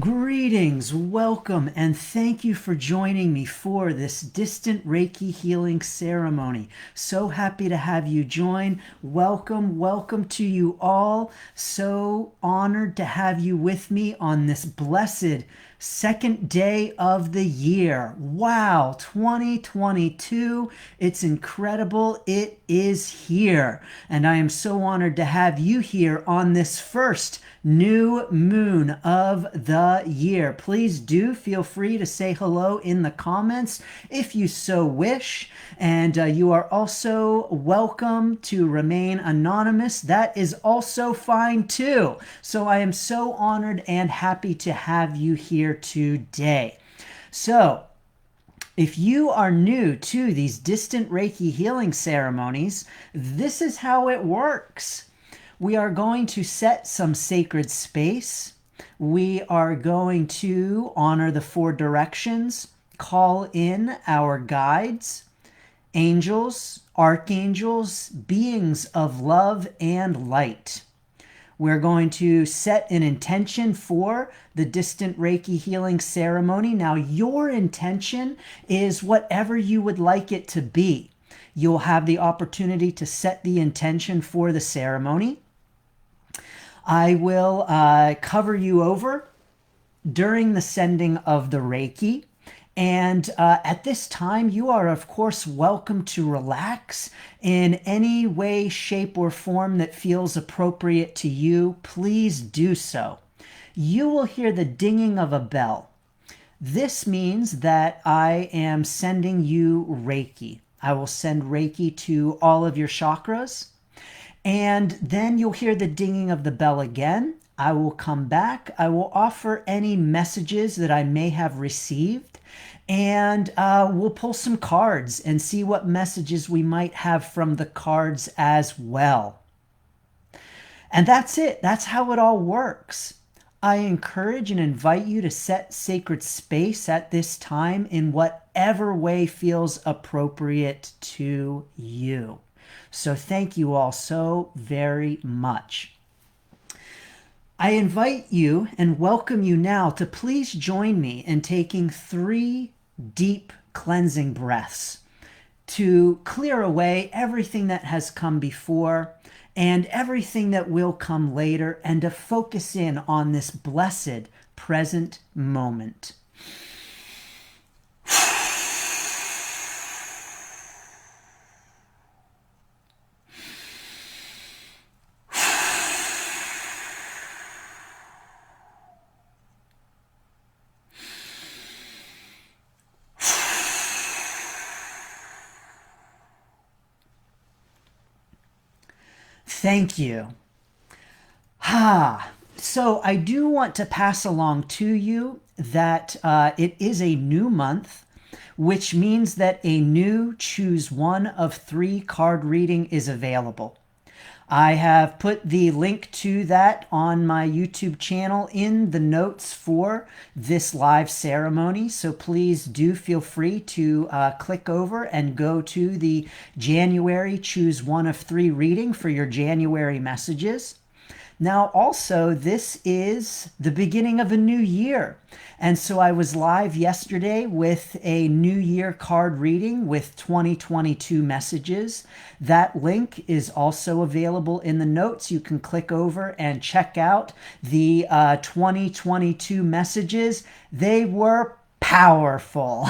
Greetings, welcome, and thank you for joining me for this Distant Reiki Healing Ceremony. So happy to have you join. Welcome, welcome to you all. So honored to have you with me on this blessed second day of the year. Wow, 2022. It's incredible. It is here. And I am so honored to have you here on this first new moon of the year. Please do feel free to say hello in the comments if you so wish. And you are also welcome to remain anonymous. That is also fine too. So I am so honored and happy to have you here today. So, if you are new to these distant Reiki healing ceremonies, this is how it works. We are going to set some sacred space. We are going to honor the four directions, call in our guides, angels, archangels, beings of love and light. We're going to set an intention for the Distant Reiki Healing Ceremony. Now, your intention is whatever you would like it to be. You'll have the opportunity to set the intention for the ceremony. I will cover you over during the sending of the Reiki. And at this time, you are, of course, welcome to relax in any way, shape, or form that feels appropriate to you. Please do so. You will hear the dinging of a bell. This means that I am sending you Reiki. I will send Reiki to all of your chakras. And then you'll hear the dinging of the bell again. I will come back. I will offer any messages that I may have received. And we'll pull some cards and see what messages we might have from the cards as well. And that's it. That's how it all works. I encourage and invite you to set sacred space at this time in whatever way feels appropriate to you. So thank you all so very much. I invite you and welcome you now to please join me in taking 3 deep cleansing breaths to clear away everything that has come before and everything that will come later, and to focus in on this blessed present moment. Thank you. So I do want to pass along to you that it is a new month, which means that a new choose one of 3 card reading is available. I have put the link to that on my YouTube channel in the notes for this live ceremony. So please do feel free to click over and go to the January choose one of 3 reading for your January messages. Now, also, this is the beginning of a new year. And so I was live yesterday with a New Year card reading with 2022 messages. That link is also available in the notes. You can click over and check out the 2022 messages. They were powerful.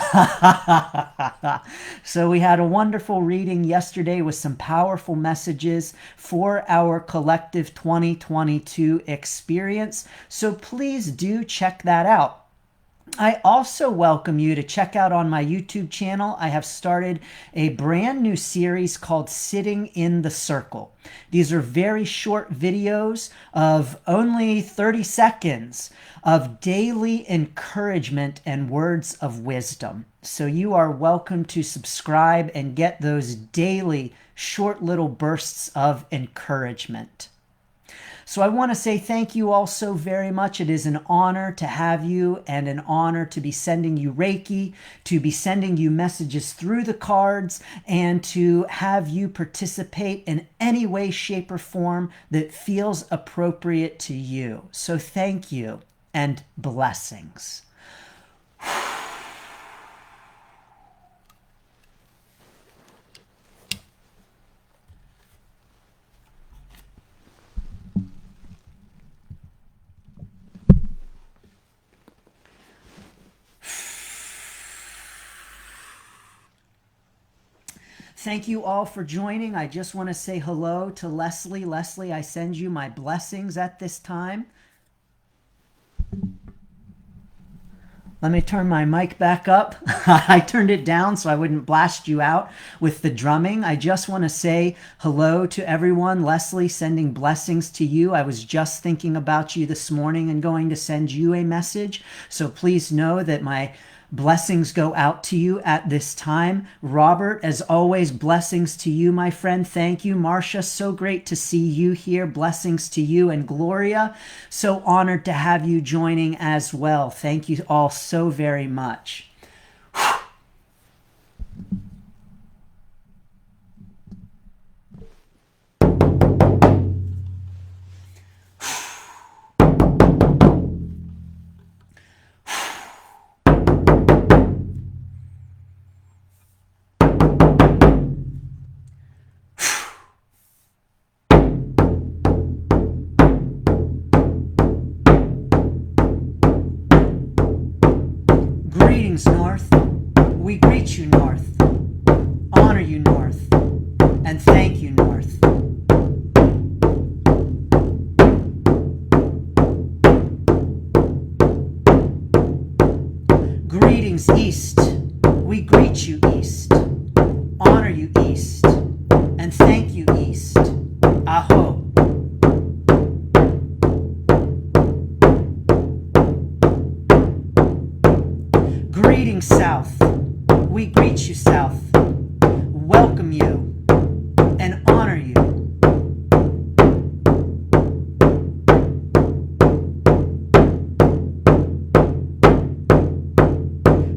So we had a wonderful reading yesterday with some powerful messages for our collective 2022 experience. So please do check that out. I also welcome you to check out on my YouTube channel. I have started a brand new series called Sitting in the Circle. These are very short videos of only 30 seconds of daily encouragement and words of wisdom. So you are welcome to subscribe and get those daily short little bursts of encouragement. So I want to say thank you all so very much. It is an honor to have you and an honor to be sending you Reiki, to be sending you messages through the cards, and to have you participate in any way, shape, or form that feels appropriate to you. So thank you. and blessings. Thank you all for joining. I just want to say hello to Leslie. Leslie, I send you my blessings at this time. Let me turn my mic back up. I turned it down so I wouldn't blast you out with the drumming. I just want to say hello to everyone. Leslie, sending blessings to you. I was just thinking about you this morning and going to send you a message. So please know that my blessings go out to you at this time. Robert, as always, blessings to you, my friend. Thank you. Marcia, so great to see you here. Blessings to you. And Gloria, so honored to have you joining as well. Thank you all so very much. Greetings, North. We greet you, North. Honor you, North. And thank you, North. Greetings, East. We greet you, East. Honor you, East. And thank you, East. Aho. Greetings, South. We greet you, South. Welcome you and honor you.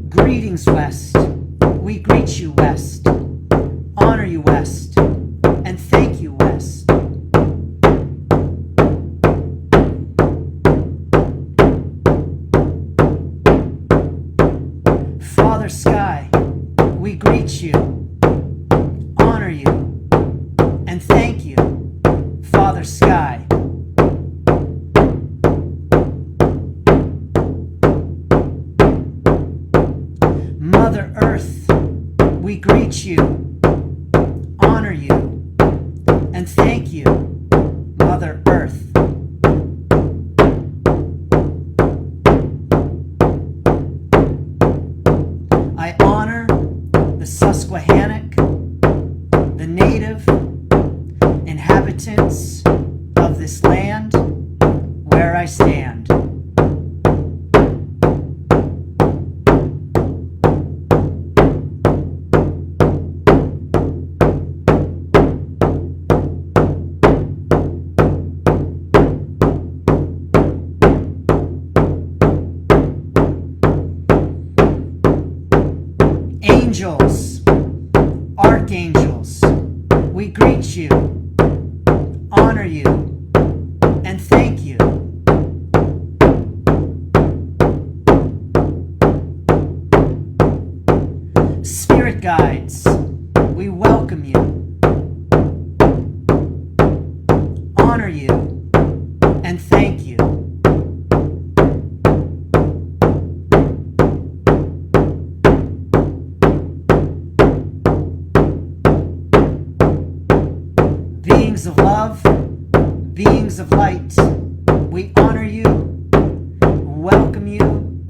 Greetings, West. We greet you, West. Honor you, West. And thank you, West. Father Sky, we greet you, honor you, and thank you, Father Sky. Mother Earth, we greet you, honor you, and thank you, Mother Earth. I honor the Susquehannock, the native inhabitants of this land where I stand. Angels, archangels, we greet you, honor you, and thank you. Spirit guides, we welcome you, honor you, and thank you. Beings of love, beings of light, we honor you, welcome you,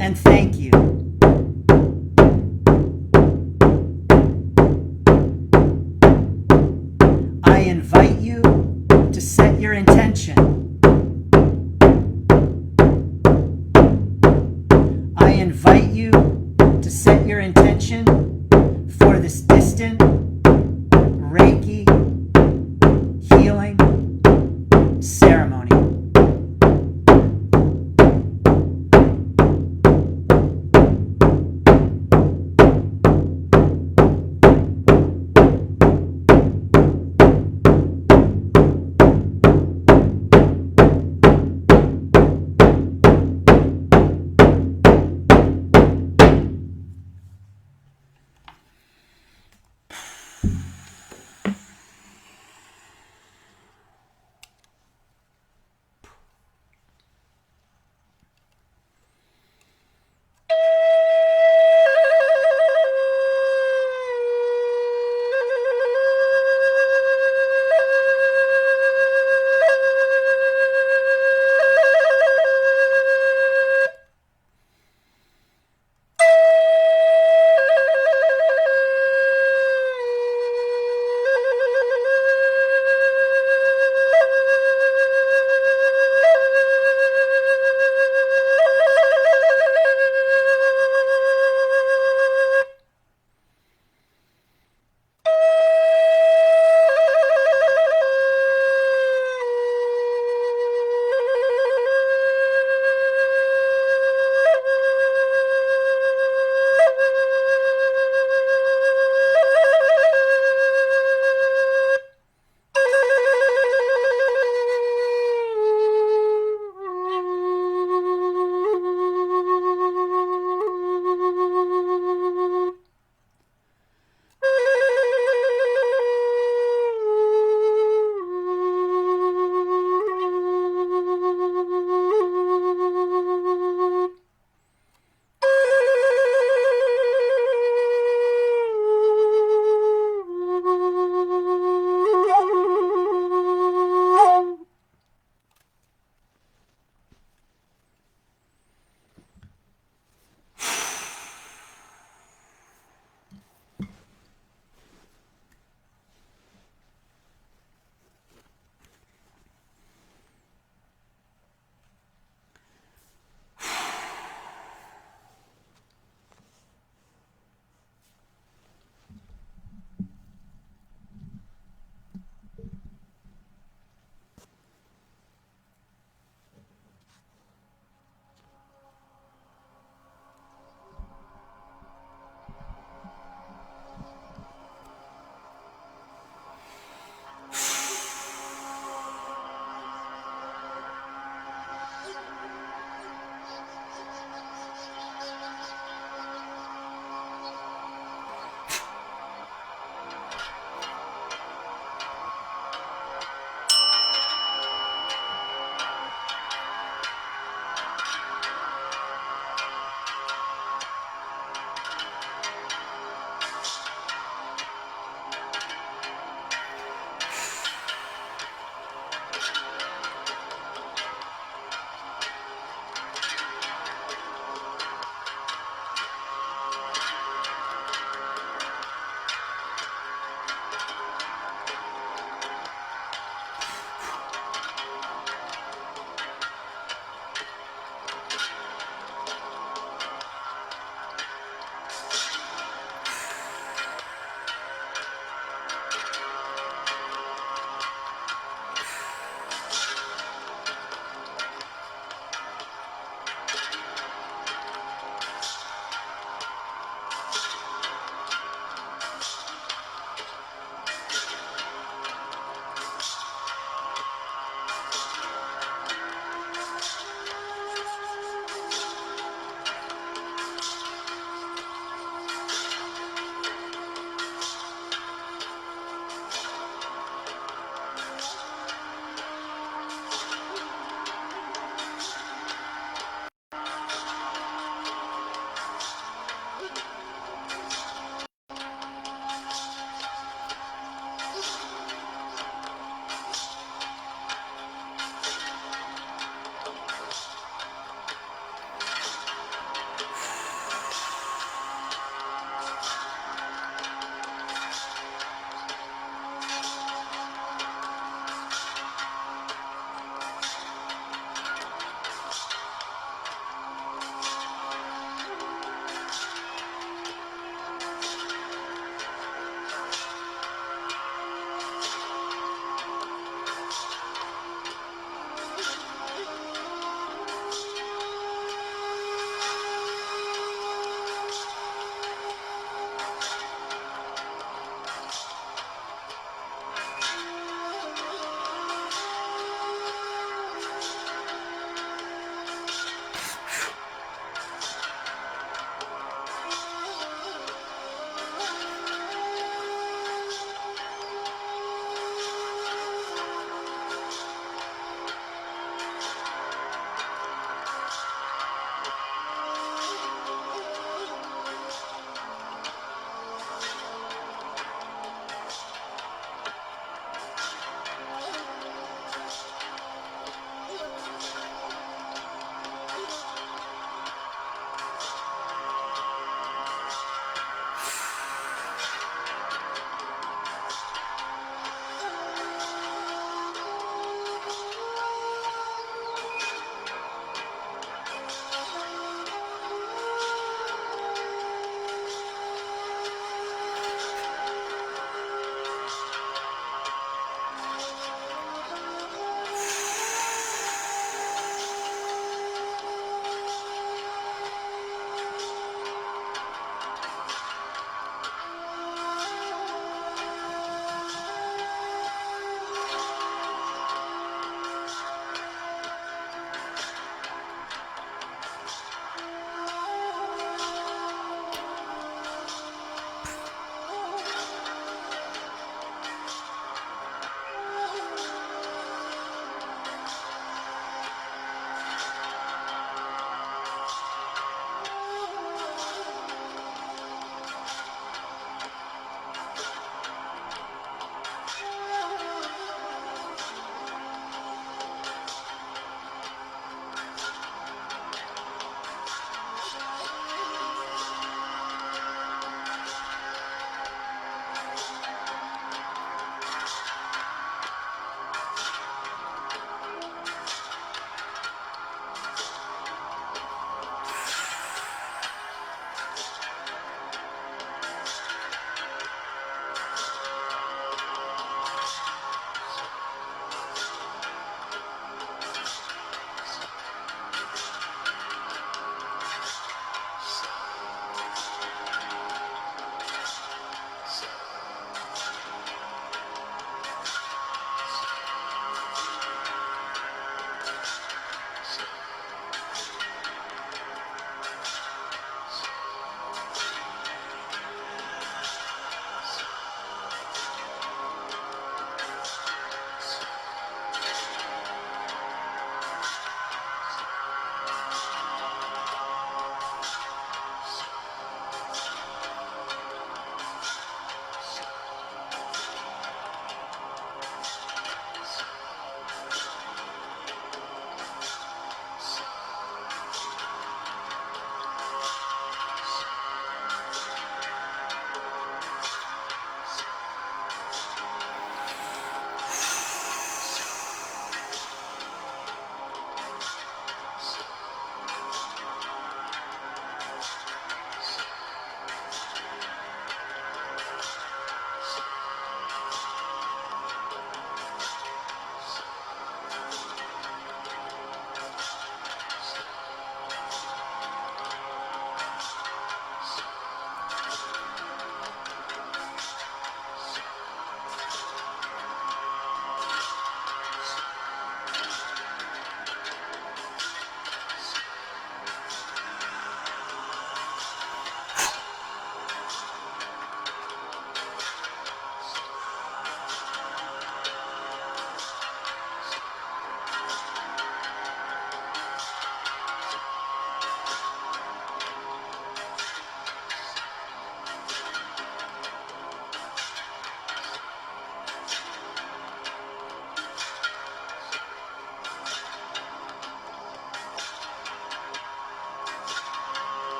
and thank you. I invite you to set your intention. I invite you to set your intention for this distant Reiki Healing Ceremony.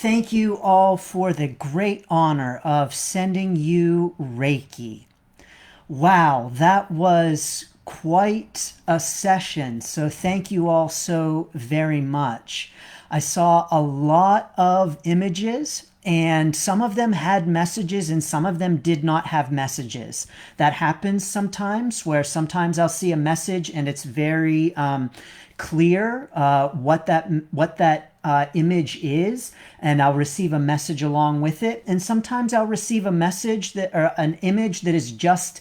Thank you all for the great honor of sending you Reiki. Wow, that was quite a session. So thank you all so very much. I saw a lot of images, and some of them had messages and some of them did not have messages. That happens sometimes, where sometimes I'll see a message and it's very clear what that image is, and I'll receive a message along with it. And sometimes I'll receive a message that, or an image that is just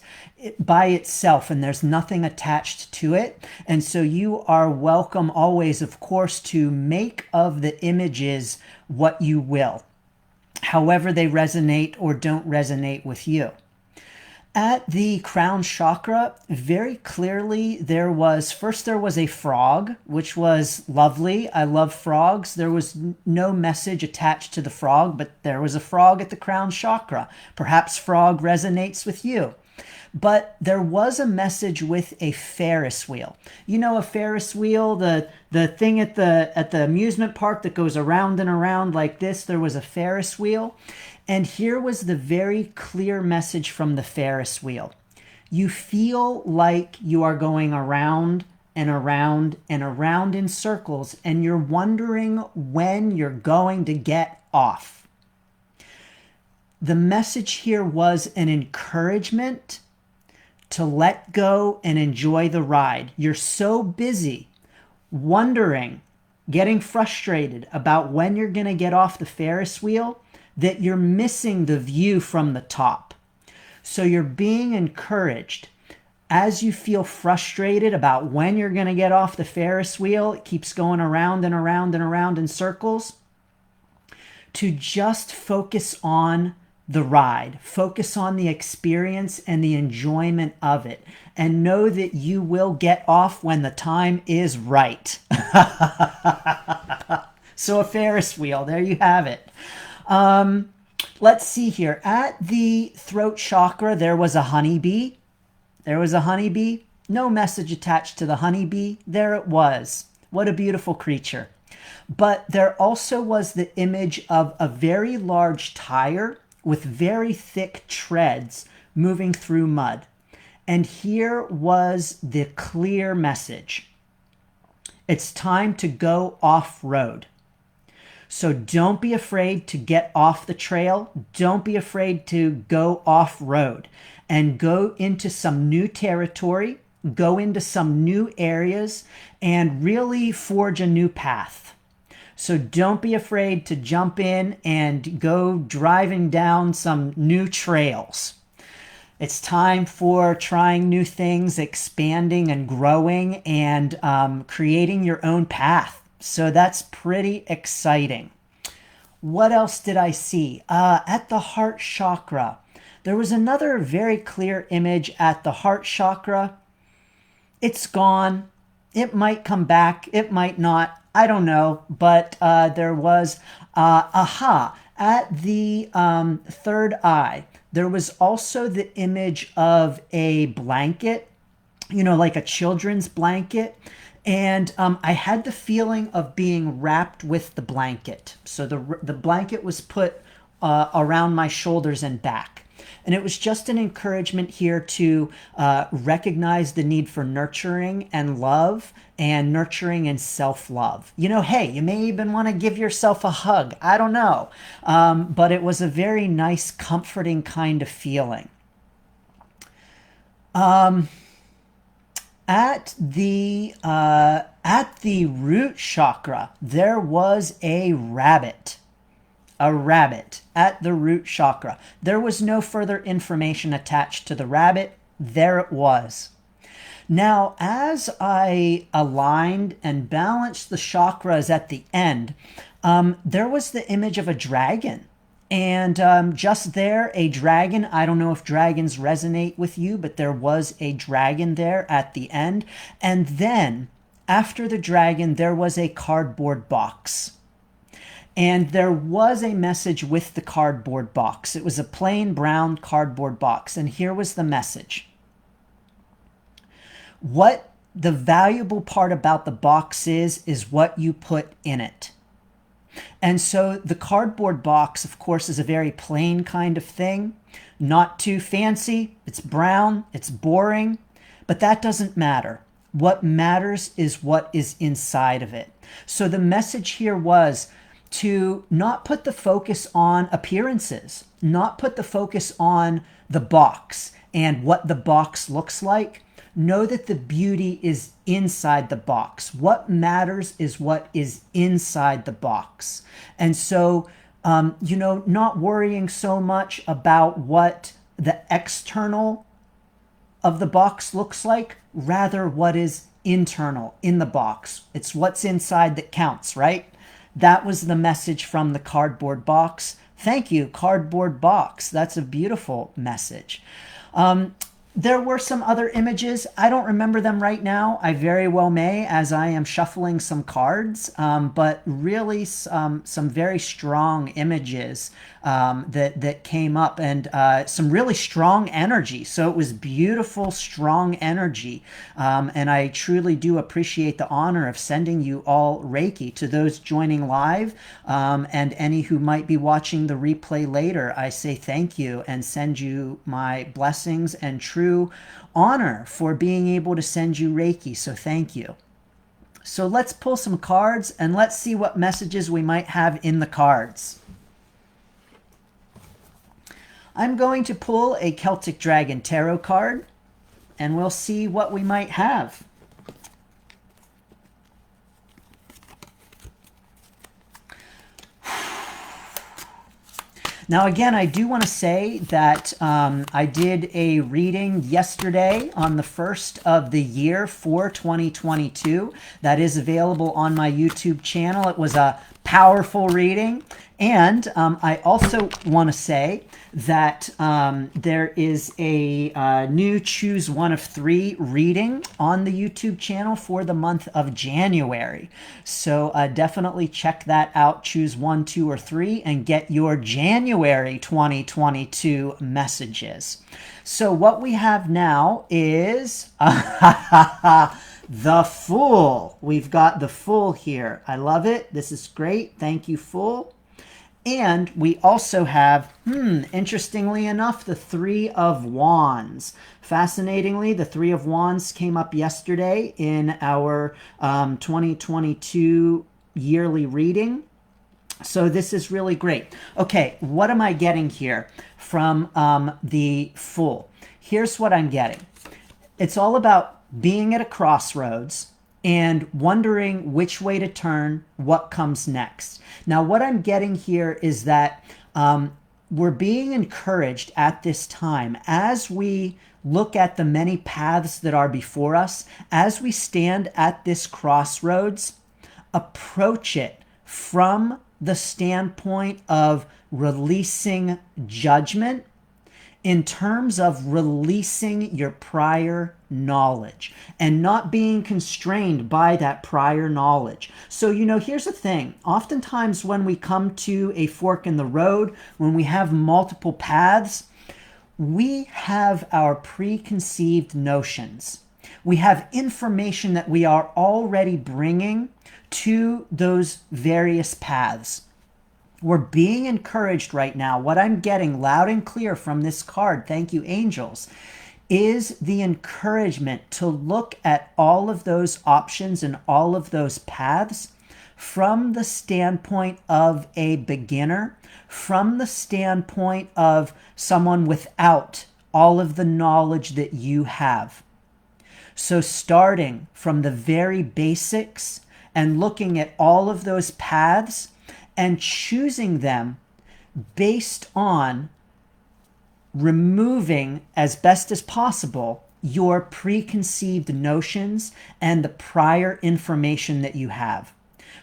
by itself and there's nothing attached to it. And so you are welcome always, of course, to make of the images what you will, however they resonate or don't resonate with you. At the crown chakra, very clearly there was a frog, which was lovely. I love frogs. There was no message attached to the frog, but there was a frog at the crown chakra. Perhaps frog resonates with you. But there was a message with a Ferris wheel. You know, a Ferris wheel, the thing at the amusement park that goes around and around like this. There was a Ferris wheel. And here was the very clear message from the Ferris wheel. You feel like you are going around and around and around in circles, and you're wondering when you're going to get off. The message here was an encouragement to let go and enjoy the ride. You're so busy wondering, getting frustrated about when you're going to get off the Ferris wheel, that you're missing the view from the top. So you're being encouraged as you feel frustrated about when you're going to get off the Ferris wheel. It keeps going around and around and around in circles, to just focus on the ride, focus on the experience and the enjoyment of it, and know that you will get off when the time is right. So a Ferris wheel, there you have it. Let's see here. At the throat chakra, there was a honeybee. No message attached to the honeybee. There it was. What a beautiful creature. But there also was the image of a very large tire with very thick treads moving through mud. And here was the clear message. It's time to go off-road. So don't be afraid to get off the trail. Don't be afraid to go off-road and go into some new territory, go into some new areas, and really forge a new path. So don't be afraid to jump in and go driving down some new trails. It's time for trying new things, expanding and growing, and creating your own path. So that's pretty exciting. What else did I see? At the heart chakra, there was another very clear image at the heart chakra. It's gone. It might come back. It might not. I don't know. But there was, at the third eye, there was also the image of a blanket, like a children's blanket. And I had the feeling of being wrapped with the blanket. So the blanket was put around my shoulders and back. And it was just an encouragement here to recognize the need for nurturing and love, and nurturing and self-love. Hey, you may even want to give yourself a hug. I don't know. But it was a very nice, comforting kind of feeling. At the root chakra, there was a rabbit. A rabbit at the root chakra. There was no further information attached to the rabbit. There it was. Now, as I aligned and balanced the chakras at the end, there was the image of a dragon. And just there, a dragon. I don't know if dragons resonate with you, but there was a dragon there at the end. And then, after the dragon, there was a cardboard box. And there was a message with the cardboard box. It was a plain brown cardboard box. And here was the message. What the valuable part about the box is what you put in it. And so the cardboard box, of course, is a very plain kind of thing, not too fancy. It's brown, it's boring, but that doesn't matter. What matters is what is inside of it. So the message here was to not put the focus on appearances, not put the focus on the box and what the box looks like. Know that the beauty is inside the box. What matters is what is inside the box. And so, not worrying so much about what the external of the box looks like, rather what is internal in the box. It's what's inside that counts, right? That was the message from the cardboard box. Thank you, cardboard box. That's a beautiful message. There were some other images. I don't remember them right now. I very well may, as I am shuffling some cards, but really some very strong images that came up, and some really strong energy. So it was beautiful, strong energy. And I truly do appreciate the honor of sending you all Reiki. To those joining live, and any who might be watching the replay later, I say thank you and send you my blessings and true honor for being able to send you Reiki. So thank you. So let's pull some cards and let's see what messages we might have in the cards. I'm going to pull a Celtic Dragon Tarot card and we'll see what we might have. Now, again, I do want to say that I did a reading yesterday on the 1st of the year for 2022. That is available on my YouTube channel. It was a powerful reading. And I also want to say that there is a new Choose One of Three reading on the YouTube channel for the month of January. So definitely check that out. Choose 1, 2, or 3 and get your January 2022 messages. So what we have now is the Fool. We've got the Fool here. I love it. This is great. Thank you, Fool. And we also have, interestingly enough, the Three of Wands. Fascinatingly, the Three of Wands came up yesterday in our 2022 yearly reading. So this is really great. Okay, what am I getting here from the Fool? Here's what I'm getting. It's all about being at a crossroads and wondering which way to turn, what comes next. Now, what I'm getting here is that we're being encouraged at this time as we look at the many paths that are before us, as we stand at this crossroads, approach it from the standpoint of releasing judgment, in terms of releasing your prior knowledge and not being constrained by that prior knowledge. So, here's the thing. Oftentimes when we come to a fork in the road, when we have multiple paths, we have our preconceived notions. We have information that we are already bringing to those various paths. We're being encouraged right now. What I'm getting loud and clear from this card, thank you, angels, is the encouragement to look at all of those options and all of those paths from the standpoint of a beginner, from the standpoint of someone without all of the knowledge that you have. So starting from the very basics and looking at all of those paths and choosing them based on removing as best as possible your preconceived notions and the prior information that you have.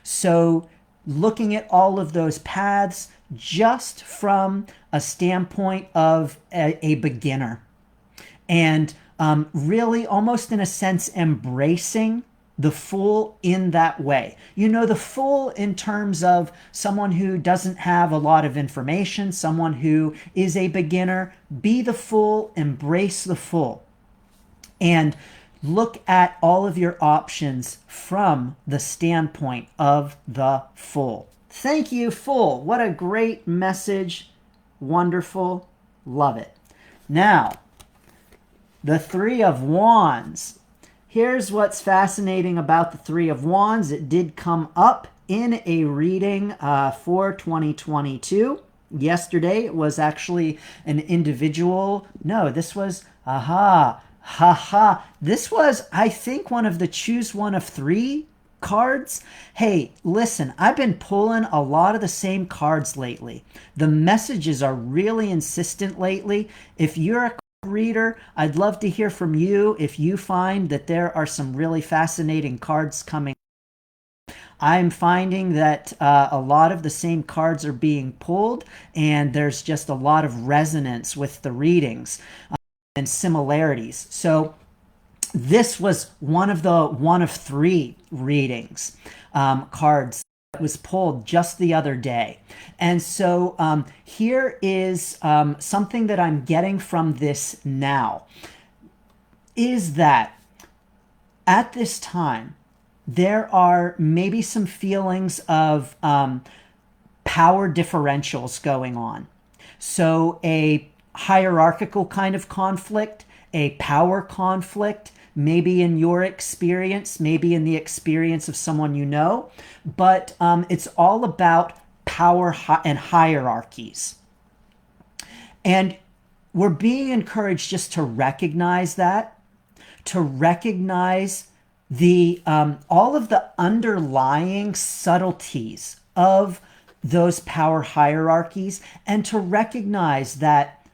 So looking at all of those paths just from a standpoint of a beginner, and really almost in a sense embracing the Fool in that way. The Fool in terms of someone who doesn't have a lot of information, someone who is a beginner. Be the Fool, embrace the Fool, and look at all of your options from the standpoint of the Fool. Thank you, full. What a great message. Wonderful. Love it. Now, the Three of Wands. Here's what's fascinating about the Three of Wands. It did come up in a reading for 2022. Yesterday, it was actually an individual. No, this was, This was, I think, one of the choose one of three cards. Hey, listen, I've been pulling a lot of the same cards lately. The messages are really insistent lately. If you're a reader, I'd love to hear from you if you find that there are some really fascinating cards coming. I'm finding that a lot of the same cards are being pulled, and there's just a lot of resonance with the readings and similarities. So this was one of the one of three readings cards that was pulled just the other day. And so here is something that I'm getting from this now, is that at this time, there are maybe some feelings of power differentials going on. So a hierarchical kind of conflict, a power conflict, maybe in your experience, maybe in the experience of someone you know, but it's all about power and hierarchies. And we're being encouraged just to recognize that, to recognize the all of the underlying subtleties of those power hierarchies, and to recognize that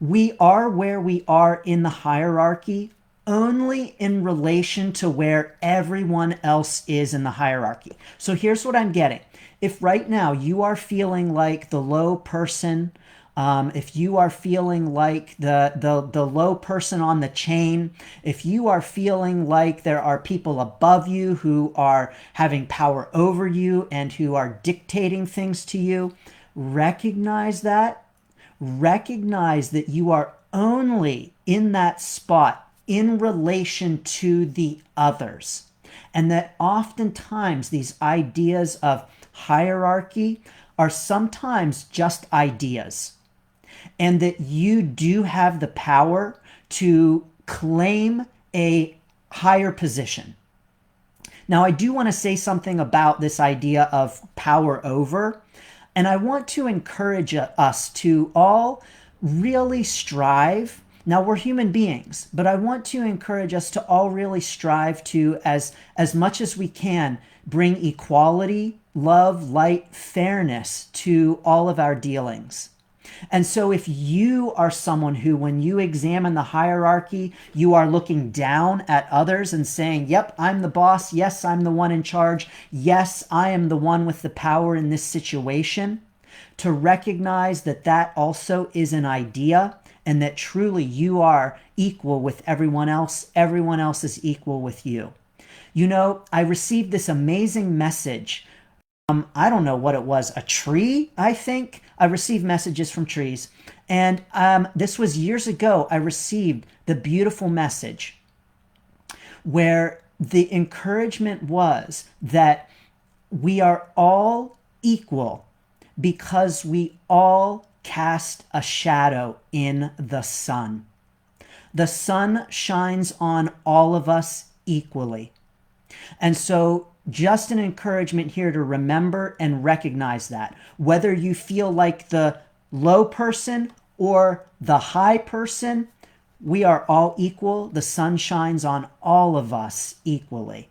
we are where we are in the hierarchy only in relation to where everyone else is in the hierarchy. So here's what I'm getting. If right now you are feeling like the low person, if you are feeling like the low person on the chain, if you are feeling like there are people above you who are having power over you and who are dictating things to you, recognize that. Recognize that you are only in that spot in relation to the others. And that oftentimes these ideas of hierarchy are sometimes just ideas. And that you do have the power to claim a higher position. Now, I do want to say something about this idea of power over. And I want to encourage us to all really strive. Now, we're human beings, but I want to encourage us to all really strive to, as much as we can, bring equality, love, light, fairness to all of our dealings. And so if you are someone who, when you examine the hierarchy, you are looking down at others and saying, yep, I'm the boss. Yes, I'm the one in charge. Yes, I am the one with the power in this situation. To recognize that that also is an idea, and that truly you are equal with everyone else. Everyone else is equal with you. You know, I received this amazing message. I don't know what it was, a tree, I think. I received messages from trees. And this was years ago. I received the beautiful message where the encouragement was that we are all equal because we all cast a shadow in the sun. The sun shines on all of us equally. And so just an encouragement here to remember and recognize that. Whether you feel like the low person or the high person, we are all equal. The sun shines on all of us equally.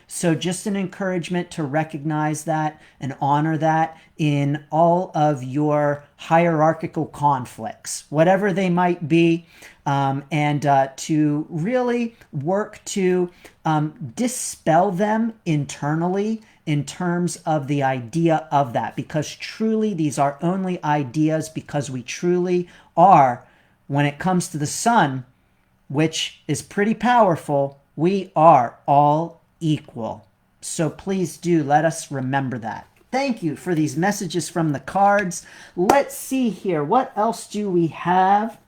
So just an encouragement to recognize that and honor that in all of your hierarchical conflicts, whatever they might be, and to really work to dispel them internally in terms of the idea of that, because truly these are only ideas, because we truly are, when it comes to the sun, which is pretty powerful, we are all equal. So please do let us remember that. Thank you for these messages from the cards. Let's see here. What else do we have?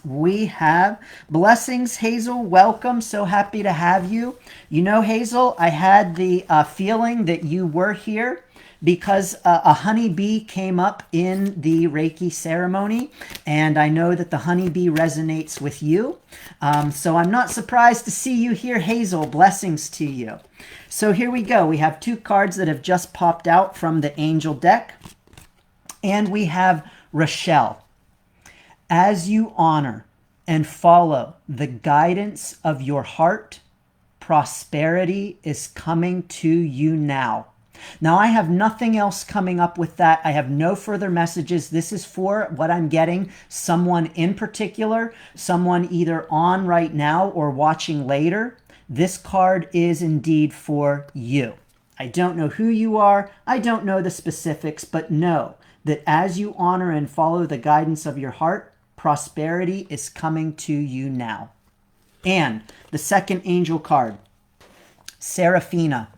We have blessings, Hazel. Welcome. So happy to have you. You know, Hazel, I had the feeling that you were here because a honeybee came up in the Reiki ceremony, and I know that the honeybee resonates with you. So I'm not surprised to see you here, Hazel. Blessings to you. So here we go. We have 2 cards that have just popped out from the angel deck, and we have Rochelle. As you honor and follow the guidance of your heart, prosperity is coming to you now. Now, I have nothing else coming up with that. I have no further messages. This is for what I'm getting, someone in particular, someone either on right now or watching later. This card is indeed for you. I don't know who you are. I don't know the specifics, but know that as you honor and follow the guidance of your heart, prosperity is coming to you now. And the second angel card, Seraphina.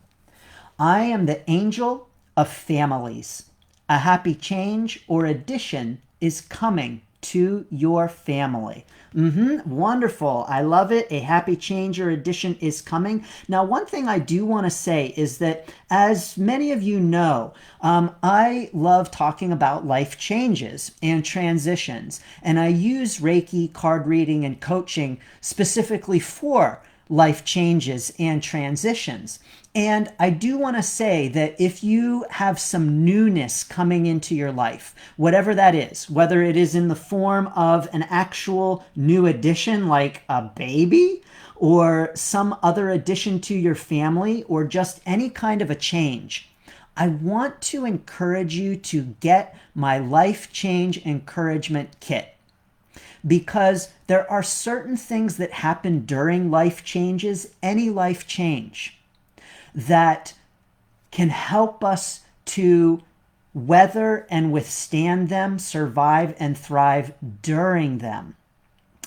I am the angel of families. A happy change or addition is coming to your family. Wonderful. I love it. A happy change or addition is coming. Now, one thing I do want to say is that, as many of you know, I love talking about life changes and transitions, and I use Reiki, card reading, and coaching specifically for life changes and transitions. And I do want to say that if you have some newness coming into your life, whatever that is, whether it is in the form of an actual new addition like a baby, or some other addition to your family, or just any kind of a change, I want to encourage you to get my Life Change Encouragement Kit. Because there are certain things that happen during life changes, any life change, that can help us to weather and withstand them, survive and thrive during them.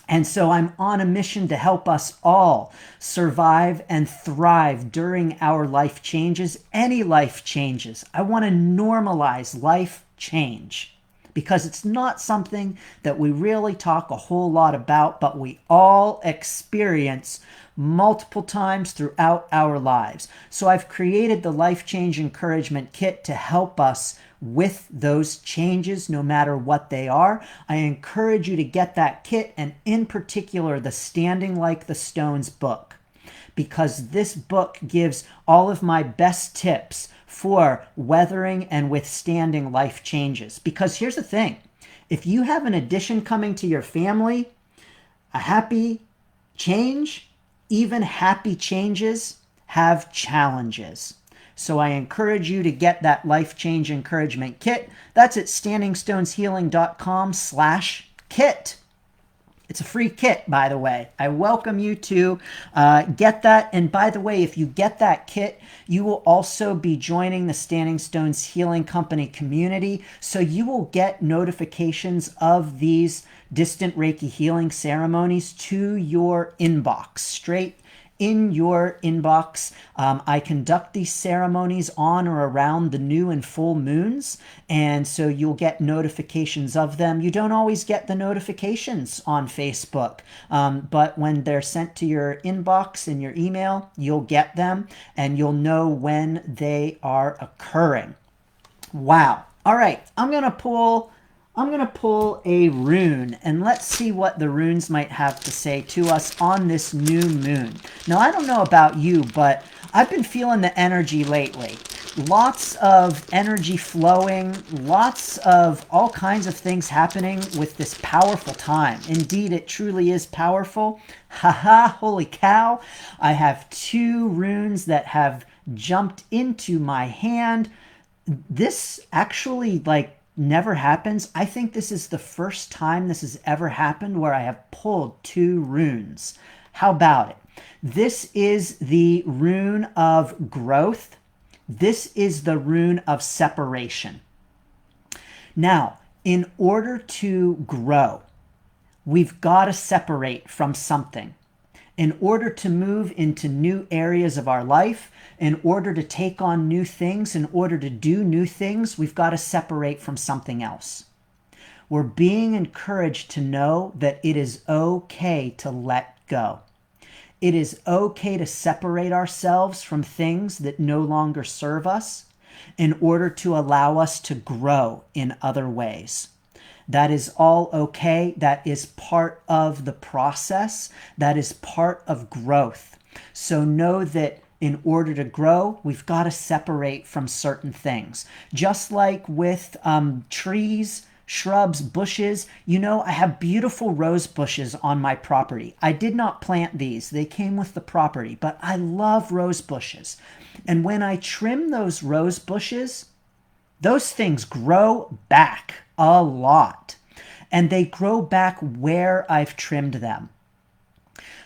And so I'm on a mission to help us all survive and thrive during our life changes, any life changes. I want to normalize life change, because it's not something that we really talk a whole lot about, but we all experience multiple times throughout our lives. So I've created the Life Change Encouragement Kit to help us with those changes, no matter what they are. I encourage you to get that kit, and in particular, the Standing Like the Stones book, because this book gives all of my best tips for weathering and withstanding life changes. Because here's the thing, if you have an addition coming to your family, a happy change, even happy changes have challenges. So I encourage you to get that Life Change Encouragement Kit. That's at standingstoneshealing.com/kit. It's a free kit, by the way. I welcome you to get that. And by the way, if you get that kit, you will also be joining the Standing Stones Healing Company community. So you will get notifications of these Distant Reiki Healing Ceremonies to your inbox, straight in your inbox. I conduct these ceremonies on or around the new and full moons, and so you'll get notifications of them. You don't always get the notifications on Facebook, but when they're sent to your inbox in your email, you'll get them, and you'll know when they are occurring. Wow. All right, I'm going to pull a rune, and let's see what the runes might have to say to us on this new moon. Now, I don't know about you, but I've been feeling the energy lately. Lots of energy flowing, lots of all kinds of things happening with this powerful time. Indeed, it truly is powerful. Haha, holy cow. I have 2 runes that have jumped into my hand. This actually, never happens. I think this is the first time this has ever happened where I have pulled 2 runes. How about it? This is the rune of growth. This is the rune of separation. Now, in order to grow, we've got to separate from something. In order to move into new areas of our life, in order to take on new things, in order to do new things, we've got to separate from something else. We're being encouraged to know that it is okay to let go. It is okay to separate ourselves from things that no longer serve us. in order to allow us to grow in other ways. That is all okay. That is part of the process. That is part of growth. So know that in order to grow, we've got to separate from certain things. Just like with trees, shrubs, bushes. I have beautiful rose bushes on my property. I did not plant these. They came with the property, but I love rose bushes. And when I trim those rose bushes, those things grow back a lot. And they grow back where I've trimmed them.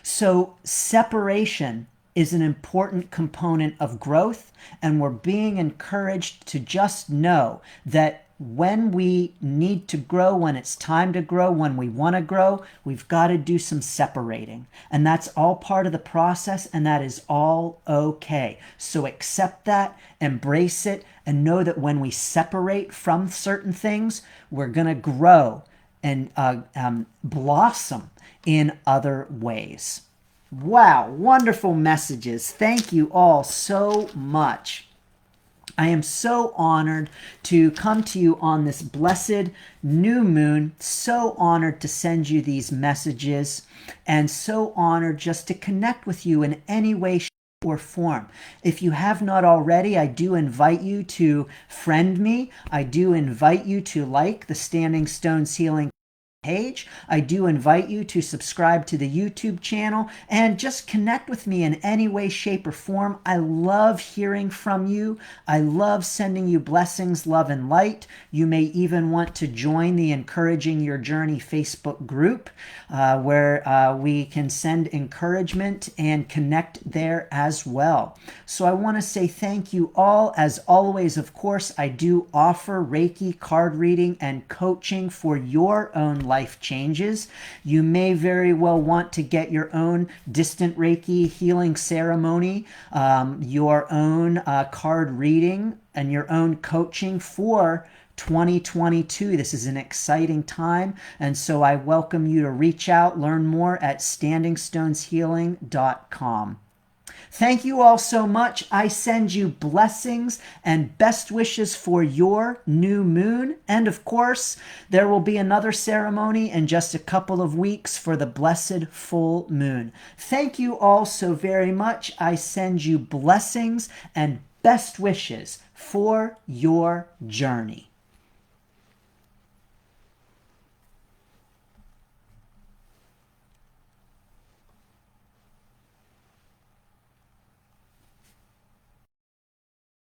So separation is an important component of growth, and we're being encouraged to just know that when we need to grow, when it's time to grow, when we want to grow, we've got to do some separating. And that's all part of the process, and that is all okay. So accept that, embrace it, and know that when we separate from certain things, we're going to grow and blossom in other ways. Wow, wonderful messages. Thank you all so much. I am so honored to come to you on this blessed new moon. So honored to send you these messages, and so honored just to connect with you in any way, shape, or form. If you have not already, I do invite you to friend me. I do invite you to like the Standing Stones Healing page. I do invite you to subscribe to the YouTube channel and just connect with me in any way, shape, or form. I love hearing from you. I love sending you blessings, love, and light. You may even want to join the Encouraging Your Journey Facebook group where we can send encouragement and connect there as well. So I want to say thank you all. As always, of course, I do offer Reiki, card reading, and coaching for your own life changes. You may very well want to get your own Distant Reiki Healing Ceremony, your own card reading, and your own coaching for 2022. This is an exciting time, and so I welcome you to reach out, learn more at standingstoneshealing.com. Thank you all so much. I send you blessings and best wishes for your new moon. And of course, there will be another ceremony in just a couple of weeks for the blessed full moon. Thank you all so very much. I send you blessings and best wishes for your journey.